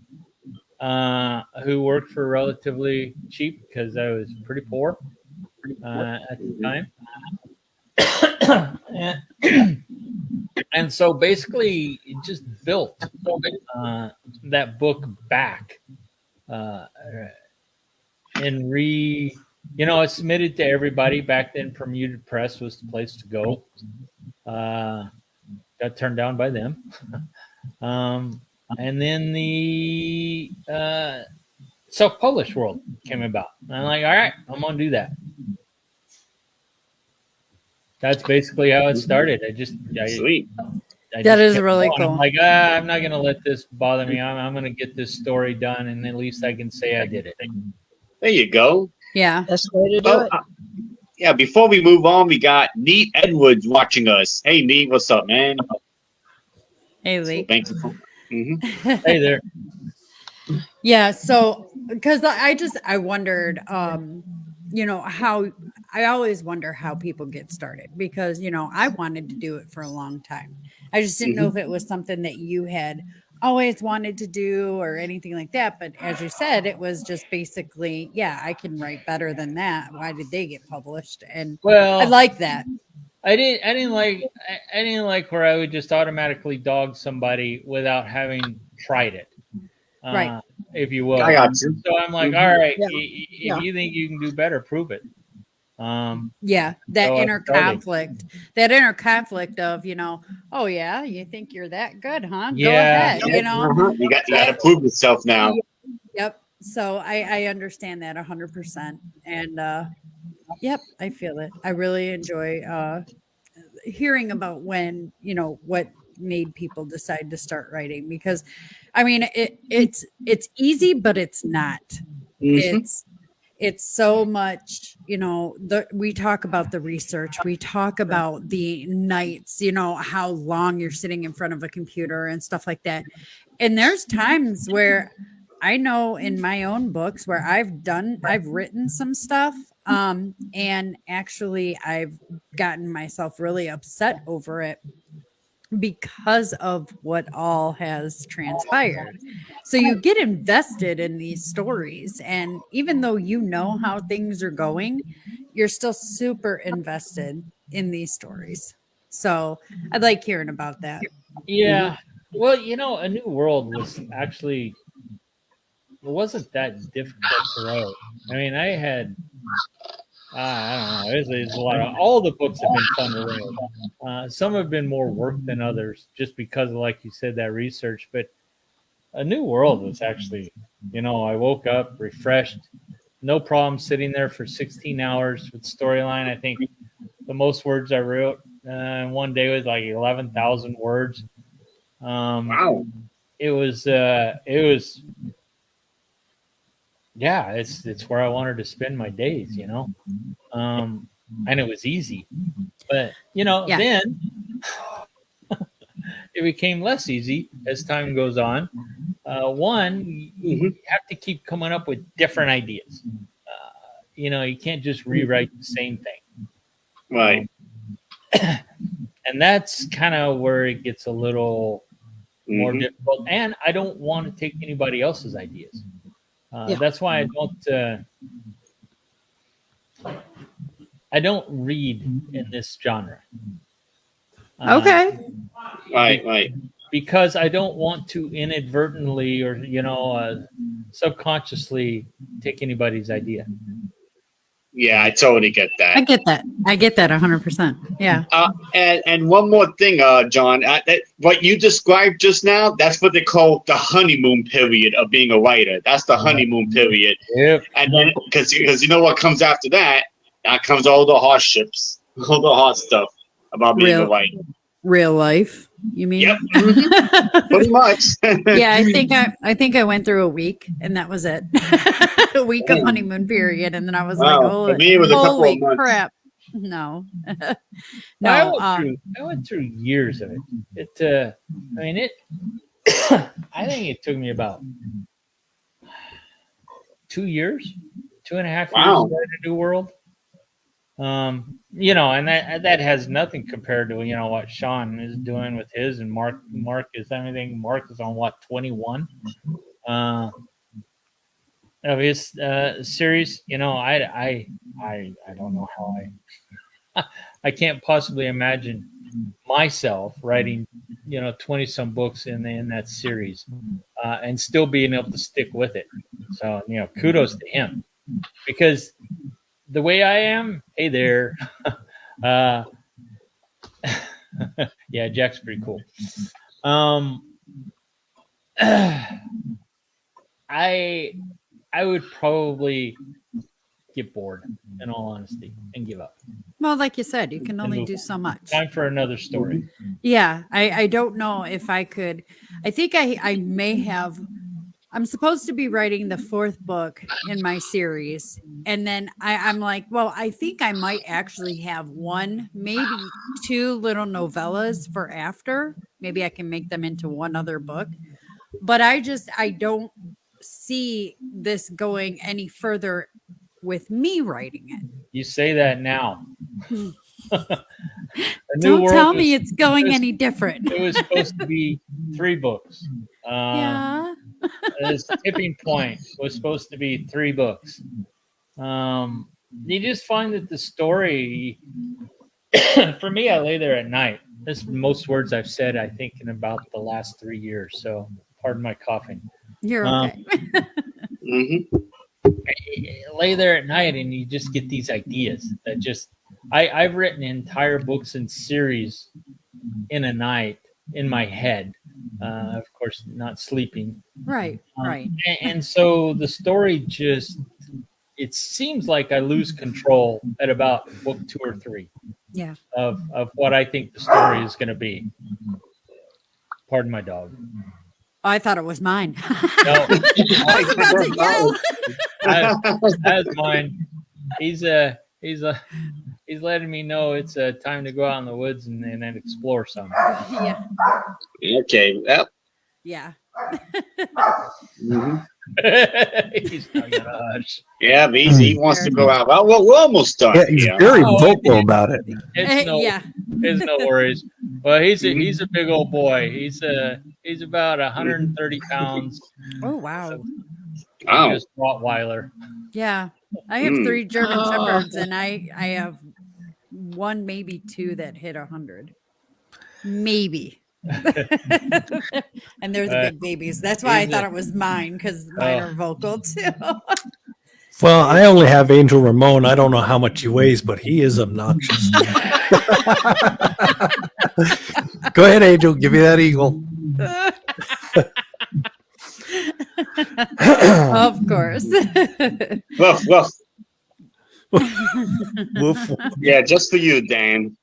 who worked for relatively cheap because I was pretty poor at the time. And so basically it just built that book back and I submitted to everybody. Back then Permuted Press was the place to go. Got turned down by them. And then the self-published world came about. And I'm like, all right, I'm going to do that. That's basically how it started. Sweet. That is really cool. I'm like, I'm not going to let this bother me. I'm going to get this story done, and at least I can say I did it. There you go. Yeah. That's the way to do it. Yeah, before we move on, we got Neat Edwards watching us. Hey, Neat, what's up, man? Hey, So Lee. thank you for. Hey there. Yeah, so because I wondered, how I always wonder how people get started because I wanted to do it for a long time. I just didn't know if it was something that you had always wanted to do or anything like that. But as you said, it was just basically, yeah, I can write better than that. Why did they get published? And I Well, like that. I didn't like where I would just automatically dog somebody without having tried it. Right. If you will. I got you. So I'm like, all right, Yeah. if you think you can do better, prove it. Yeah, that So I inner started. conflict of, oh yeah, you think you're that good, huh? Go Yeah, ahead, You got to I, prove yourself now. yep. So I understand that 100%. And yep, I feel it. I really enjoy hearing about when, what made people decide to start writing because I mean it's easy, but it's not. Hmm. It's so much, we talk about the research, we talk about the nights, how long you're sitting in front of a computer and stuff like that. And there's times where I know in my own books where I've written some stuff, and actually I've gotten myself really upset over it because of what all has transpired. So you get invested in these stories. And even though you know how things are going, you're still super invested in these stories. So I like hearing about that. yeah. Well, A New World was actually it wasn't that difficult to write. I mean, I had I don't know. There's a lot of all the books have been fun to write. Some have been more work than others, just because of, like you said, that research. But A New World was actually, I woke up refreshed, no problem sitting there for 16 hours with storyline. I think the most words I wrote in one day was like 11,000 words. Wow. It was yeah, it's where I wanted to spend my days, and it was easy. But Yeah. then it became less easy as time goes on. One, you have to keep coming up with different ideas. You can't just rewrite the same thing. Right. And that's kind of where it gets a little more Mhm. difficult. And I don't want to take anybody else's ideas. Yeah. That's why I don't read in this genre. Okay. Right. Because I don't want to inadvertently or subconsciously take anybody's idea. Yeah, I totally get that. I get that. I get that 100%. Yeah. And one more thing, John, what you described just now, that's what they call the honeymoon period of being a writer. That's the honeymoon period. Yep. And then, because you know what comes after that? That comes all the hardships, all the hard stuff about being a writer. Real life, you mean? Yep. Pretty much. Yeah, I think I went through a week and that was it. A week of honeymoon period, and then I was like, Wow. For me, it was a couple holy of months. crap. No. I No. went through years of it. I think it took me about 2 years, 2.5 years Wow. to write A New World. And that has nothing compared to what Sean is doing with his, and Mark is anything. Mark is on what, 21 of his series. I don't know how I can't possibly imagine myself writing 20 some books in that series and still being able to stick with it. So kudos to him, because the way I am, hey there. Yeah, Jack's pretty cool. I would probably get bored, in all honesty, and give up. Well, like you said, you can only do so much. Time for another story. Yeah, I don't know if I could. I think I may have I'm supposed to be writing the 4th book in my series. And then I'm like, well, I think I might actually have 1, maybe 2 little novellas for after. Maybe I can make them into one other book. But I don't see this going any further with me writing it. You say that now. Don't tell me it's going any different. It was supposed to be 3 books. Yeah. This tipping point was supposed to be 3 books. You just find that the story, for me, I lay there at night. This is most words I've said, I think, in about the last 3 years. So pardon my coughing. You're okay. Lay there at night and you just get these ideas that just, I've written entire books and series in a night in my head. Of course, not sleeping. Right. And so the story just, it seems like I lose control at about book 2 or 3. Yeah. Of what I think the story is going to be. Pardon my dog. I thought it was mine. No, that's mine. He's letting me know it's time to go out in the woods and then explore some. Yeah. Okay. Well. Yeah. He's not gonna hush. Yeah, he wants to go out. Well, we're almost done. Yeah, he's very vocal about it. It's no worries. Well, he's a big old boy. He's about 130 pounds. Oh wow. Wow. Just Rottweiler. Yeah. I have 3 German Shepherds and I have 1, maybe 2 that hit 100. Maybe. And they're the big babies. That's why I thought it was mine, because mine are vocal too. Well, I only have Angel Ramon. I don't know how much he weighs, but he is obnoxious. Go ahead, Angel. Give me that eagle. Of course. Woof. Yeah, just for you, Dan.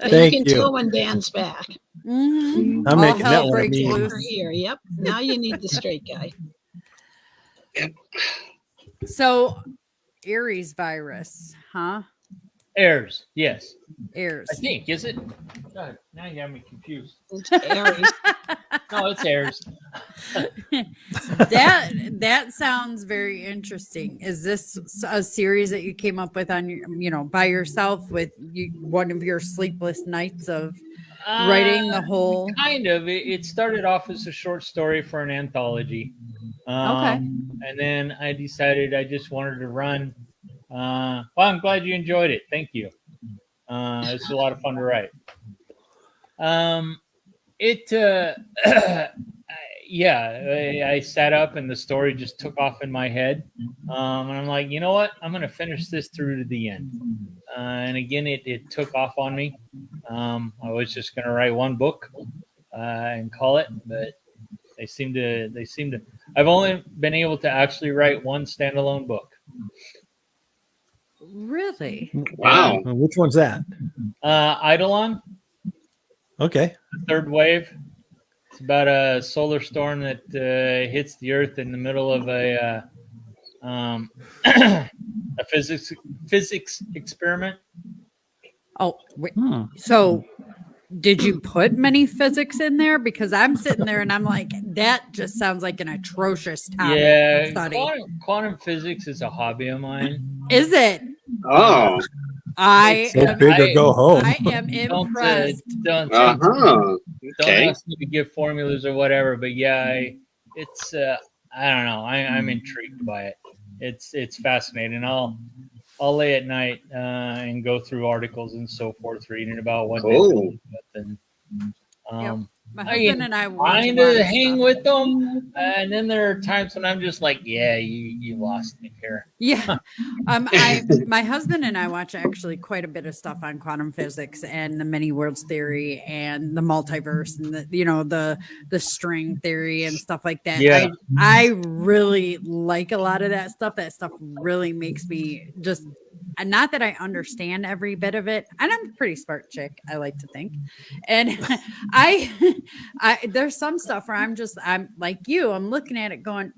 Thank you can tell when Dan's back. Mm-hmm. I'm making that one. Here, yep. Now you need the straight guy. Yep. So, Aries virus, huh? Airs, yes. Airs. I think, is it? God, now you got me confused. It's Aries. No, it's airs. That sounds very interesting. Is this a series that you came up with on your, by yourself with one of your sleepless nights of writing the whole? Kind of. It started off as a short story for an anthology. Okay. And then I decided I just wanted to run. Well, I'm glad you enjoyed it. Thank you. It's a lot of fun to write. I sat up and the story just took off in my head. And I'm like, you know what? I'm going to finish this through to the end. And again, it took off on me. I was just going to write one book and call it, but they seem to. I've only been able to actually write one standalone book. Really? Wow. Which one's that? Eidolon. Okay. The third wave. It's about a solar storm that hits the Earth in the middle of a physics experiment. Oh, wait. So did you put many physics in there? Because I'm sitting there and I'm like, that just sounds like an atrocious topic to study. Quantum physics is a hobby of mine. Is it? Oh. I am impressed. Don't Okay. ask me to give formulas or whatever, but yeah, it's I don't know. I'm intrigued by it. It's fascinating. I'll lay at night and go through articles and so forth, reading about what they do. And My husband and I kind of hang with them, and then there are times when I'm just like, yeah, you lost me here. Yeah. My husband and I watch actually quite a bit of stuff on quantum physics and the many worlds theory and the multiverse and the string theory and stuff like that. Yeah. I really like a lot of that stuff. That stuff really makes me just not that I understand every bit of it, and I'm a pretty smart chick, I like to think. And I there's some stuff where I'm like you, I'm looking at it going,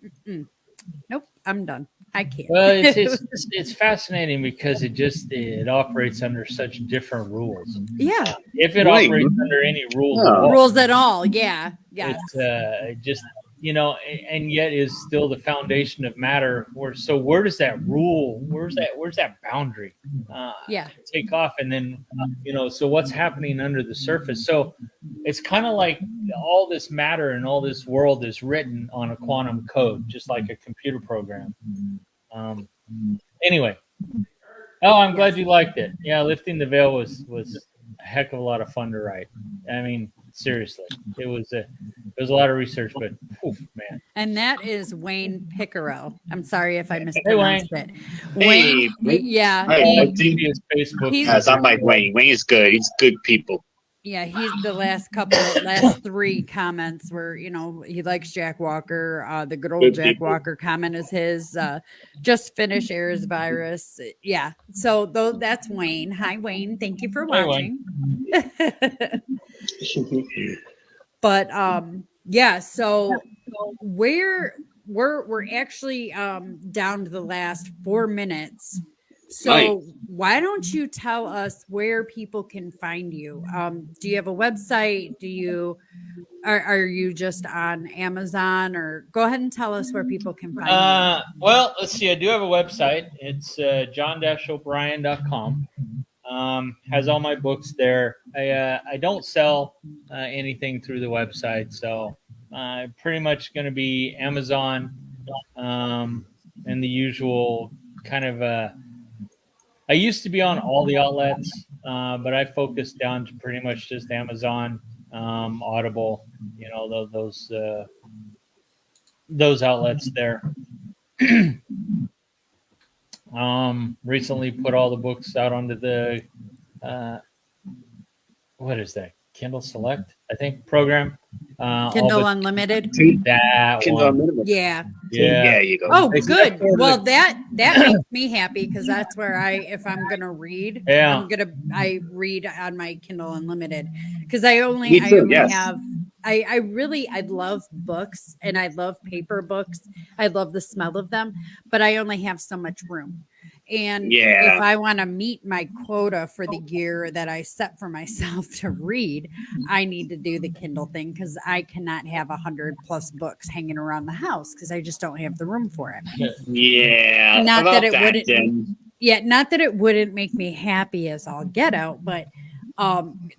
nope, I'm done. I can't. Well, it's fascinating because it operates under such different rules. Yeah. If it operates under any rules, rules at all, yeah, it's just and yet is still the foundation of matter. Where does that rule? Where's that boundary? Take off, and then so what's happening under the surface? So it's kind of like all this matter and all this world is written on a quantum code, just like a computer program. Anyway, I'm glad you liked it. Yeah, Lifting the Veil was a heck of a lot of fun to write. I mean, seriously, it was a lot of research, but man. And that is Wayne Pickerel. I'm sorry if I mispronounced it. Wayne, yeah. I'm like Wayne. Wayne is good. He's good people. Yeah, he's the last three comments were, he likes Jack Walker. The good old Jack Walker comment is his. Just finish Ayers Virus. Yeah, so that's Wayne. Hi, Wayne. Thank you for watching. But yeah, so we're actually down to the last 4 minutes. So why don't you tell us where people can find you? Do you have a website? Are you just on Amazon, or go ahead and tell us where people can find you? Well, let's see. I do have a website. It's john-o'brien.com. Has all my books there. I don't sell anything through the website, so pretty much going to be Amazon and the usual kind of. I used to be on all the outlets, but I focused down to pretty much just Amazon, Audible, those outlets there. Recently put all the books out onto the what is that? Kindle Select, I think, program. Kindle Unlimited. That Kindle one. Unlimited. Yeah. Yeah, you go. Oh, good. Well, that makes me happy, because that's where if I'm gonna read, I read on my Kindle Unlimited, because I only have. I love books, and I love paper books. I love the smell of them, but I only have so much room. And if I want to meet my quota for the year that I set for myself to read, I need to do the Kindle thing, because I cannot have 100+ books hanging around the house, because I just don't have the room for it. Yeah. Not that it wouldn't. Yeah, not that it wouldn't make me happy as all get out, but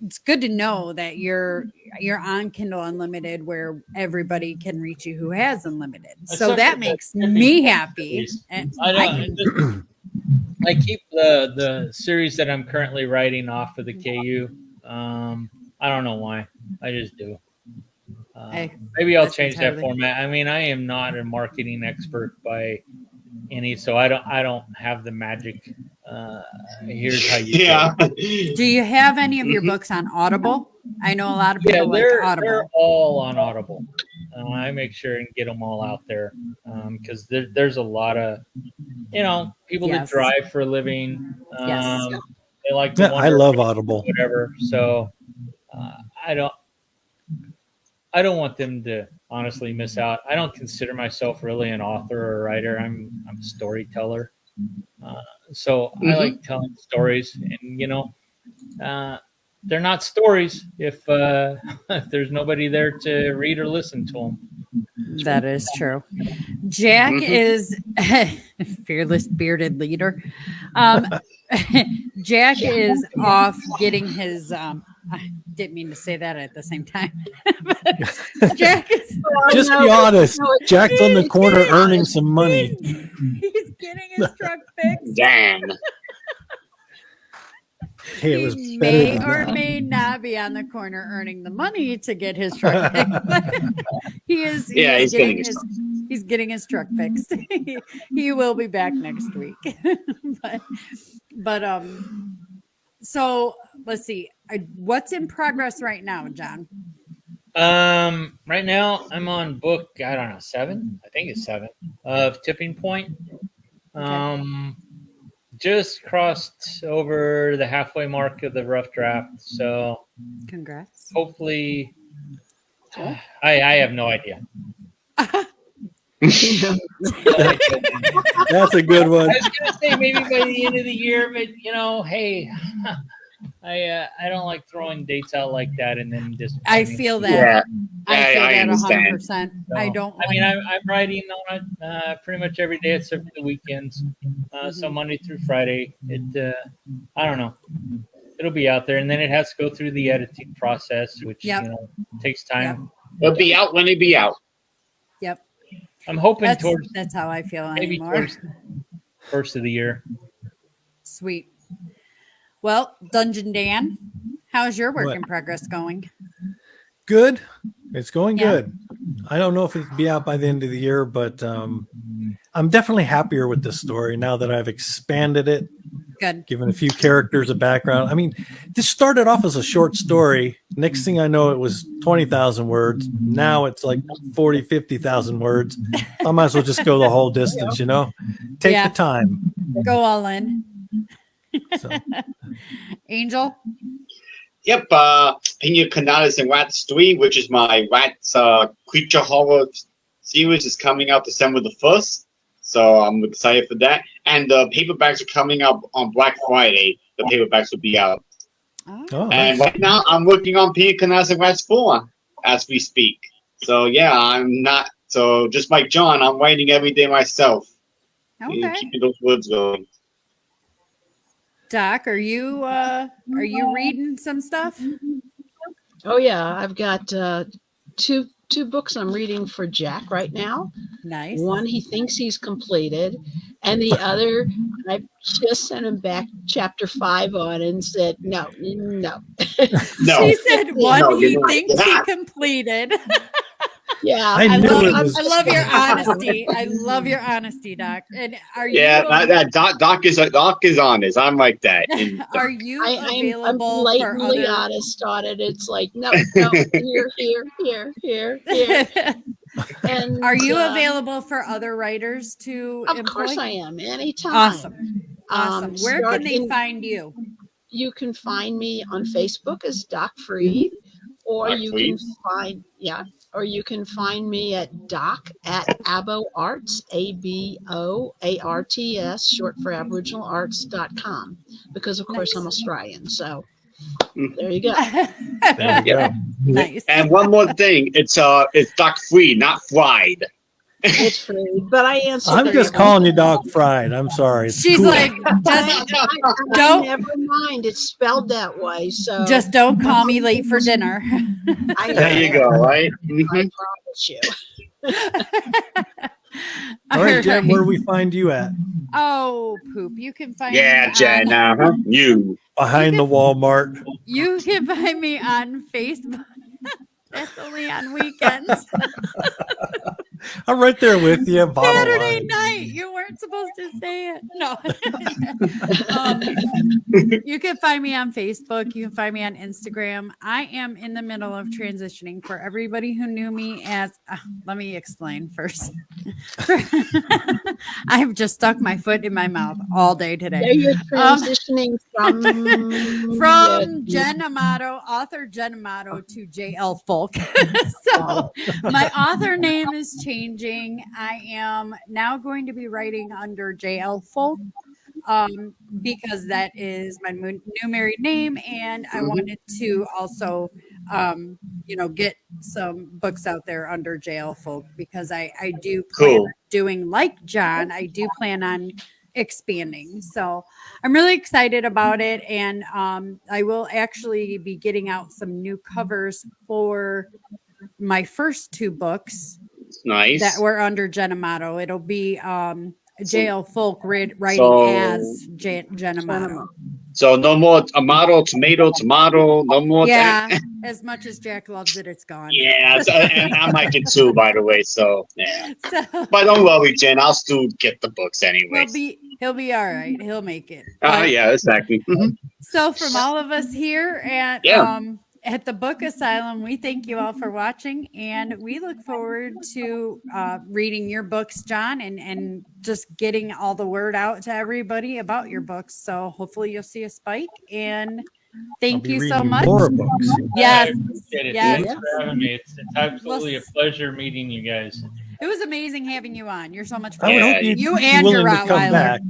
it's good to know that you're on Kindle Unlimited, where everybody can reach you who has unlimited. So that makes me happy. And I keep the series that I'm currently writing off of the KU. I don't know why. I just do. Maybe I'll change that format. I mean, I am not a marketing expert by any, so I don't have the magic. Here's how you do it. Do you have any of your books on Audible? I know a lot of people like Audible. They're all on Audible. I make sure and get them all out there, because there's a lot of people that drive for a living. They like to I love Audible. Whatever. So I don't want them to honestly miss out. I don't consider myself really an author or a writer. I'm a storyteller. So I like telling stories, and they're not stories if there's nobody there to read or listen to them. That is true. Jack is fearless bearded leader. Jack is off getting his. I didn't mean to say that at the same time. Jack is. Just be honest. Jack's on the corner earning some money. He's getting his truck fixed. Damn. Hey, he may or may not be on the corner earning the money to get his truck fixed. He's getting his truck fixed. He will be back next week. but so let's see. What's in progress right now, John? Right now I'm on book, I don't know, 7. I think it's 7 of Tipping Point. just crossed over the halfway mark of the rough draft. So Congrats. hopefully, I have no idea. That's a good one. I was going to say maybe by the end of the year, but hey, I don't like throwing dates out like that and then just. I feel that. Yeah. I feel I that understand. 100%. So, I don't. I mean, I'm writing on it pretty much every day except for the weekends. So Monday through Friday. I don't know. It'll be out there, and then it has to go through the editing process, which takes time. It'll be out when it be out. Yep. I'm hoping that's how I feel maybe anymore. towards first of the year. Sweet. Well, Dungeon Dan, how's your work What? in progress going? Good. It's going Yeah. good. I don't know if it'll be out by the end of the year, but I'm definitely happier with this story now that I've expanded it, Good. given a few characters a background. I mean, this started off as a short story. Next thing I know, it was 20,000 words. Now it's like 40, 50,000 words. I might as well just go the whole distance, Take Yeah. the time. Go all in. So, Angel? Yep, Pina Canadas and Rats 3, which is my Rats creature horror series, is coming out December the 1st. So I'm excited for that. And the paperbacks are coming up on Black Friday. The paperbacks will be out. Oh. And nice. right now I'm working on Pina Canadas and Rats 4 as we speak. So yeah, so just like John, I'm writing every day myself. Okay. Keeping those words going. Doc, are you reading some stuff? Oh yeah, I've got two books I'm reading for Jack right now. Nice. One he thinks he's completed, and the other I just sent him back chapter 5 on and said no. No. She said one No, he you're not. thinks he completed. Yeah, I I knew love, it was- I love your honesty. I love your honesty, Doc. And are you Doc is honest. I'm like that. And are you I'm available for blatantly other honest on it. It's like no, here. And Are you available for other writers to Of employ? course I am. Anytime. Awesome. Where can they find you? You can find me on Facebook as Doc Freed, or Doc you Freed. can find me at Doc at Abo Arts, ABOARTS, short for Aboriginal Arts.com, because of course I'm Australian. So there you go. There you go. Nice. And one more thing, it's Doc Free, not Fried. It's free, but I answer. I'm just calling you Doc Fried. I'm sorry. It's She's cool. like, just don't- Never mind. It's spelled that way. So just don't call me late for dinner. There you go, right? I promise you. All right, Jen, where do we find you at? Oh, poop. You can find Yeah, me Jen. You. Behind the Walmart. You can find me on Facebook. That's only on weekends. I'm right there with you. Bottom Saturday line. night. You weren't supposed to say it. No. You can find me on Facebook. You can find me on Instagram. I am in the middle of transitioning. For everybody who knew me as, let me explain first. I've just stuck my foot in my mouth all day today. There you're transitioning from Jen Amato, author Jen Amato, to JL Folk. So my author name is changing. I am now going to be writing under JL Folk because that is my new married name, and I wanted to also get some books out there under JL Folk because I do plan on doing like John. I do plan on expanding, so I'm really excited about it, and I will actually be getting out some new covers for my first 2 books. Nice. That were under Jen Amato. It'll be JL Folk writing as Jen Amato. So no more tomato, no more. Yeah, as much as Jack loves it, it's gone. Yeah, and I like it too, by the way. So yeah. But don't worry, Jen. I'll still get the books anyway. He'll be all right. He'll make it. Yeah, exactly. So from all of us here at At the Book Asylum, we thank you all for watching, and we look forward to reading your books, John, and just getting all the word out to everybody about your books. So hopefully you'll see a spike, and thank you so much. More books. Yes. I appreciate it. Yes. Thanks for having me. It's absolutely a pleasure meeting you guys. It was amazing having you on. You're so much fun. I would hope you and your Rottweiler.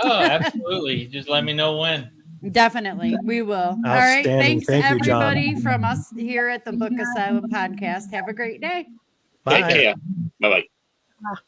Oh, absolutely. Just let me know when. Definitely. We will. All right. Thanks, Thank you, everybody, John. from us here at the Book Asylum podcast. Have a great day. Bye. Take care. Bye-bye.